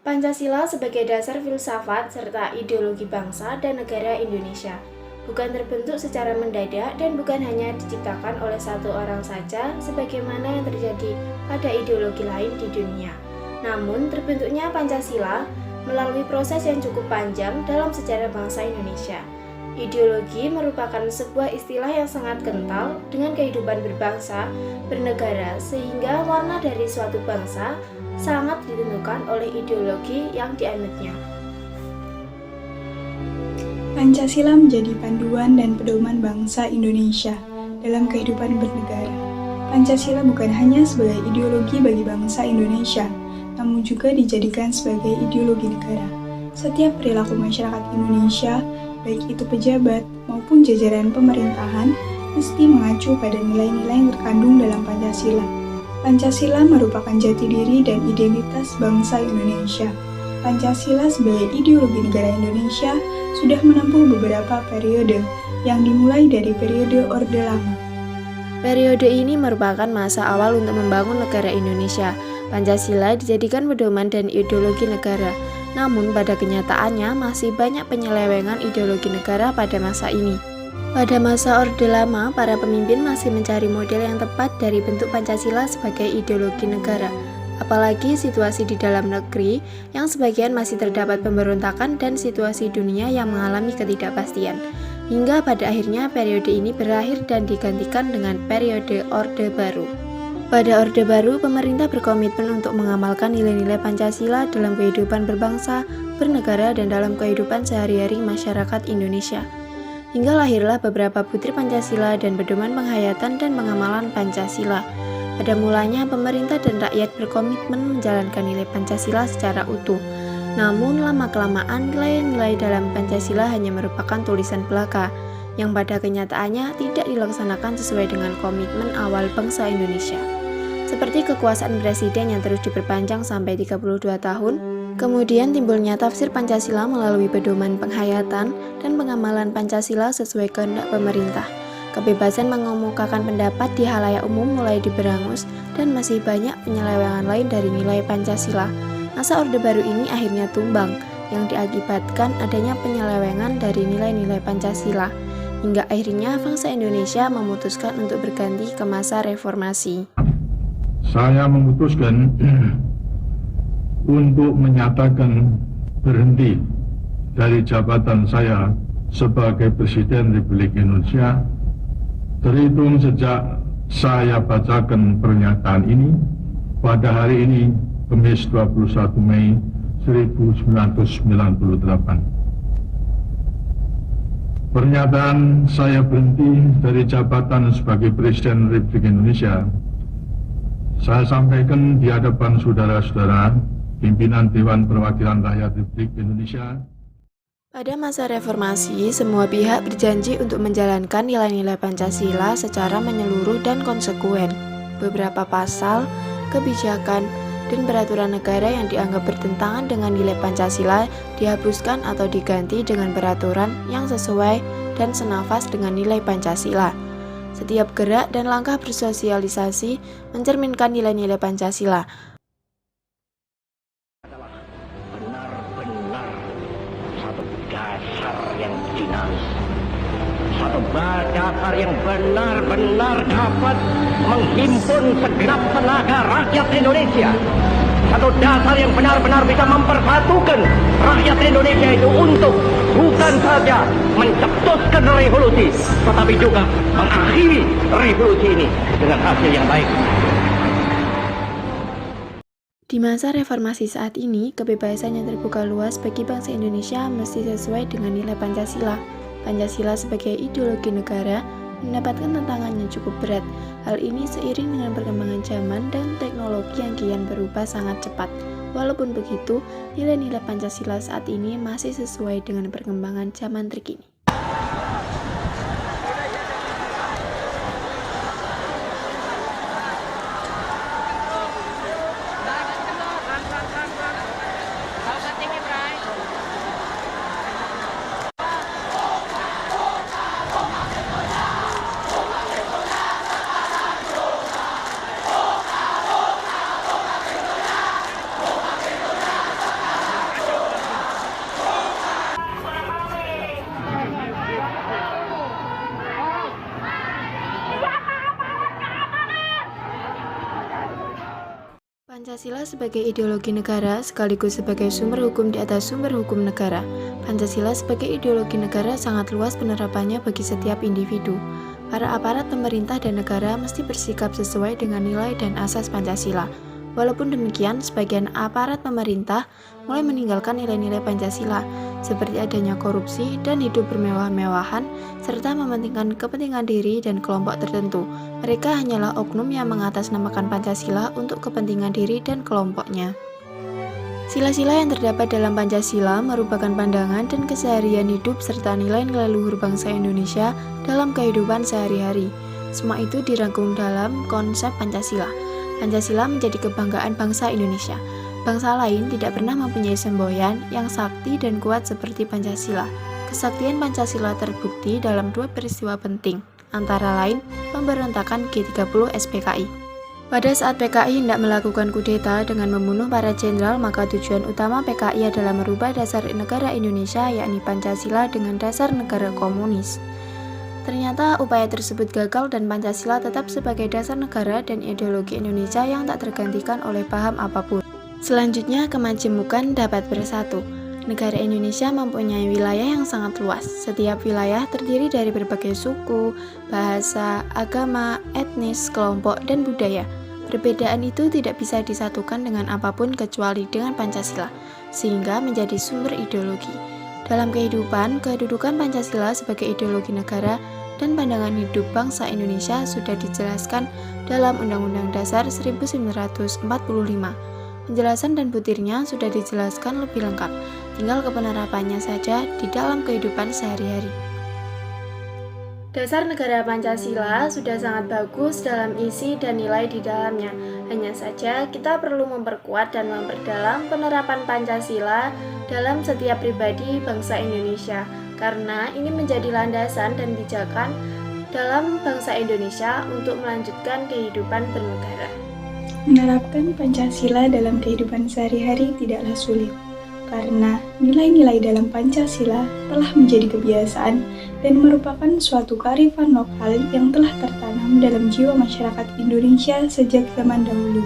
Pancasila sebagai dasar filsafat serta ideologi bangsa dan negara Indonesia bukan terbentuk secara mendadak dan bukan hanya diciptakan oleh satu orang saja sebagaimana yang terjadi pada ideologi lain di dunia. Namun, terbentuknya Pancasila melalui proses yang cukup panjang dalam sejarah bangsa Indonesia. Ideologi merupakan sebuah istilah yang sangat kental dengan kehidupan berbangsa, bernegara, sehingga warna dari suatu bangsa sangat ditentukan oleh ideologi yang dianutnya. Pancasila menjadi panduan dan pedoman bangsa Indonesia dalam kehidupan bernegara. Pancasila bukan hanya sebagai ideologi bagi bangsa Indonesia, namun juga dijadikan sebagai ideologi negara. Setiap perilaku masyarakat Indonesia, baik itu pejabat maupun jajaran pemerintahan, mesti mengacu pada nilai-nilai yang terkandung dalam Pancasila. Pancasila merupakan jati diri dan identitas bangsa Indonesia. Pancasila sebagai ideologi negara Indonesia sudah menempuh beberapa periode, yang dimulai dari periode Orde Lama. Periode ini merupakan masa awal untuk membangun negara Indonesia. Pancasila dijadikan pedoman dan ideologi negara. Namun pada kenyataannya masih banyak penyelewengan ideologi negara pada masa ini. Pada masa Orde Lama, para pemimpin masih mencari model yang tepat dari bentuk Pancasila sebagai ideologi negara. Apalagi situasi di dalam negeri yang sebagian masih terdapat pemberontakan dan situasi dunia yang mengalami ketidakpastian. Hingga pada akhirnya periode ini berakhir dan digantikan dengan periode Orde Baru. Pada Orde Baru, pemerintah berkomitmen untuk mengamalkan nilai-nilai Pancasila dalam kehidupan berbangsa, bernegara, dan dalam kehidupan sehari-hari masyarakat Indonesia. Hingga lahirlah beberapa butir Pancasila dan pedoman penghayatan dan pengamalan Pancasila. Pada mulanya, pemerintah dan rakyat berkomitmen menjalankan nilai Pancasila secara utuh. Namun, lama-kelamaan nilai-nilai dalam Pancasila hanya merupakan tulisan belaka, yang pada kenyataannya tidak dilaksanakan sesuai dengan komitmen awal bangsa Indonesia. Seperti kekuasaan presiden yang terus diperpanjang sampai 32 tahun, kemudian timbulnya tafsir Pancasila melalui pedoman penghayatan dan pengamalan Pancasila sesuai kehendak pemerintah. Kebebasan mengemukakan pendapat di halayak umum mulai diberangus dan masih banyak penyelewengan lain dari nilai Pancasila. Masa Orde Baru ini akhirnya tumbang, yang diakibatkan adanya penyelewengan dari nilai-nilai Pancasila. Hingga akhirnya bangsa Indonesia memutuskan untuk berganti ke masa reformasi. Saya memutuskan untuk menyatakan berhenti dari jabatan saya sebagai Presiden Republik Indonesia terhitung sejak saya bacakan pernyataan ini pada hari ini, Kamis 21 Mei 1998. Pernyataan saya berhenti dari jabatan sebagai Presiden Republik Indonesia saya sampaikan di hadapan saudara-saudara pimpinan Dewan Perwakilan Rakyat Republik Indonesia. Pada masa reformasi, semua pihak berjanji untuk menjalankan nilai-nilai Pancasila secara menyeluruh dan konsekuen. Beberapa pasal, kebijakan, dan peraturan negara yang dianggap bertentangan dengan nilai Pancasila dihapuskan atau diganti dengan peraturan yang sesuai dan senafas dengan nilai Pancasila. Setiap gerak dan langkah bersosialisasi mencerminkan nilai-nilai Pancasila. Benar-benar satu dasar yang dinamis, satu dasar yang benar-benar dapat menghimpun segenap tenaga rakyat Indonesia, satu dasar yang benar-benar bisa mempersatukan rakyat Indonesia itu untuk bukan saja mencetuskan revolusi, tetapi juga mengakhiri revolusi ini dengan hasil yang baik. Di masa reformasi saat ini, kebebasan yang terbuka luas bagi bangsa Indonesia mesti sesuai dengan nilai Pancasila. Pancasila sebagai ideologi negara mendapatkan tantangan yang cukup berat. Hal ini seiring dengan perkembangan zaman dan teknologi yang kian berubah sangat cepat. Walaupun begitu, nilai-nilai Pancasila saat ini masih sesuai dengan perkembangan zaman terkini. Pancasila sebagai ideologi negara sekaligus sebagai sumber hukum di atas sumber hukum negara. Pancasila sebagai ideologi negara sangat luas penerapannya bagi setiap individu. Para aparat pemerintah dan negara mesti bersikap sesuai dengan nilai dan asas Pancasila. Walaupun demikian, sebagian aparat pemerintah mulai meninggalkan nilai-nilai Pancasila, seperti adanya korupsi dan hidup bermewah-mewahan, serta mementingkan kepentingan diri dan kelompok tertentu. Mereka hanyalah oknum yang mengatasnamakan Pancasila untuk kepentingan diri dan kelompoknya. Sila-sila yang terdapat dalam Pancasila merupakan pandangan dan keseharian hidup serta nilai-nilai luhur bangsa Indonesia dalam kehidupan sehari-hari. Semua itu dirangkum dalam konsep Pancasila. Pancasila menjadi kebanggaan bangsa Indonesia. Bangsa lain tidak pernah mempunyai semboyan yang sakti dan kuat seperti Pancasila. Kesaktian Pancasila terbukti dalam dua peristiwa penting, antara lain pemberontakan G30 SPKI. Pada saat PKI hendak melakukan kudeta dengan membunuh para jenderal, maka tujuan utama PKI adalah merubah dasar negara Indonesia, yakni Pancasila dengan dasar negara komunis. Ternyata upaya tersebut gagal dan Pancasila tetap sebagai dasar negara dan ideologi Indonesia yang tak tergantikan oleh paham apapun. Selanjutnya, kemajemukan dapat bersatu. Negara Indonesia mempunyai wilayah yang sangat luas. Setiap wilayah terdiri dari berbagai suku, bahasa, agama, etnis, kelompok, dan budaya. Perbedaan itu tidak bisa disatukan dengan apapun kecuali dengan Pancasila, sehingga menjadi sumber ideologi. Dalam kehidupan, kedudukan Pancasila sebagai ideologi negara dan pandangan hidup bangsa Indonesia sudah dijelaskan dalam Undang-Undang Dasar 1945. Penjelasan dan butirnya sudah dijelaskan lebih lengkap, tinggal kepenerapannya saja di dalam kehidupan sehari-hari. Dasar negara Pancasila sudah sangat bagus dalam isi dan nilai di dalamnya. Hanya saja kita perlu memperkuat dan memperdalam penerapan Pancasila dalam setiap pribadi bangsa Indonesia, karena ini menjadi landasan dan pijakan dalam bangsa Indonesia untuk melanjutkan kehidupan bernegara. Menerapkan Pancasila dalam kehidupan sehari-hari tidaklah sulit, karena nilai-nilai dalam Pancasila telah menjadi kebiasaan dan merupakan suatu kearifan lokal yang telah tertanam dalam jiwa masyarakat Indonesia sejak zaman dahulu.